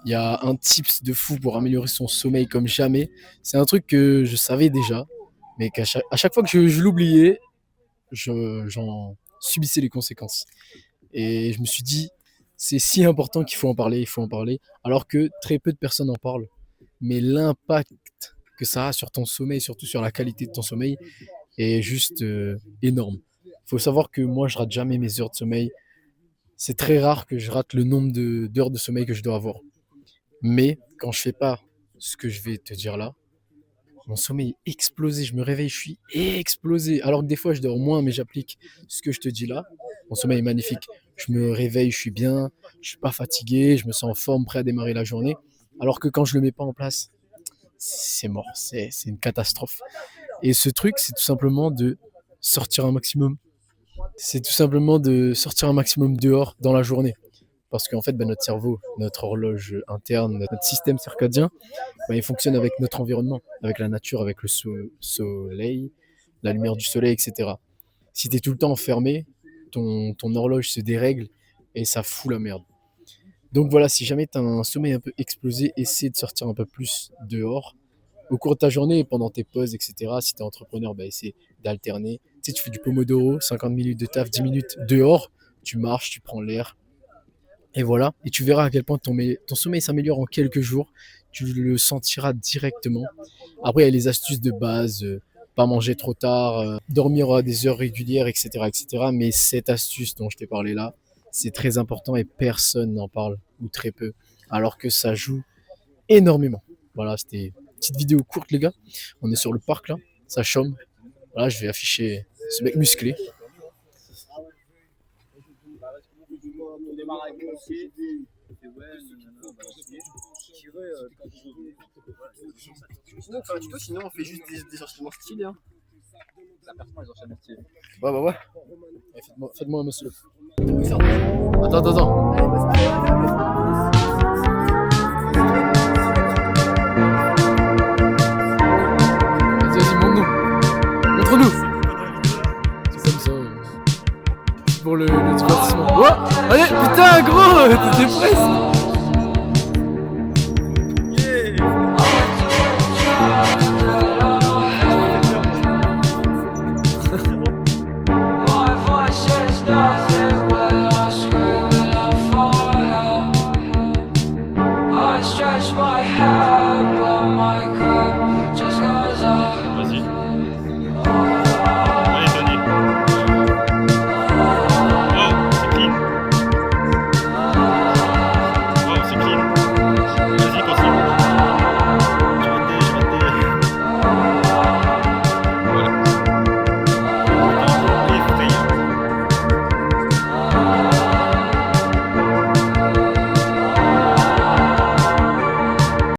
Il y a un tips de fou pour améliorer son sommeil comme jamais. C'est un truc que je savais déjà, mais à chaque fois que je l'oubliais, j'en subissais les conséquences. Et je me suis dit, c'est si important qu'il faut en parler, il faut en parler, alors que très peu de personnes en parlent. Mais l'impact que ça a sur ton sommeil, surtout sur la qualité de ton sommeil, est juste énorme. Il faut savoir que moi, je rate jamais mes heures de sommeil. C'est très rare que je rate le nombre d'heures de sommeil que je dois avoir. Mais quand je fais pas ce que je vais te dire là, mon sommeil est explosé. Je me réveille, je suis explosé. Alors que des fois, je dors moins, mais j'applique ce que je te dis là. Mon sommeil est magnifique. Je me réveille, je suis bien, je suis pas fatigué, je me sens en forme, prêt à démarrer la journée. Alors que quand je le mets pas en place, c'est mort, c'est une catastrophe. Et ce truc, c'est tout simplement de sortir un maximum. C'est tout simplement de sortir un maximum dehors dans la journée. Parce qu'en fait, notre cerveau, notre horloge interne, notre système circadien, il fonctionne avec notre environnement, avec la nature, avec le soleil, la lumière du soleil, etc. Si tu es tout le temps enfermé, ton horloge se dérègle et ça fout la merde. Donc voilà, si jamais tu as un sommeil un peu explosé, essaie de sortir un peu plus dehors au cours de ta journée, pendant tes pauses, etc. Si tu es entrepreneur, essaie d'alterner. Tu sais, tu fais du pomodoro, 50 minutes de taf, 10 minutes dehors, tu marches, tu prends l'air. Et voilà, et tu verras à quel point ton sommeil s'améliore en quelques jours. Tu le sentiras directement. Après, il y a les astuces de base, pas manger trop tard, dormir à des heures régulières, etc., etc. Mais cette astuce dont je t'ai parlé là, c'est très important et personne n'en parle, ou très peu, alors que ça joue énormément. Voilà, c'était une petite vidéo courte, les gars. On est sur le parc là, ça chôme. Voilà, je vais afficher ce mec musclé. Sinon on fait juste des enchaînements stylés. Hein. Ouais. Faites-moi un muscle. Attends. Vas-y, montre-nous. C'est comme ça. Pour le divertissement. Oh, allez, putain, gros, t'étais presque. Stretch my hand on my cup.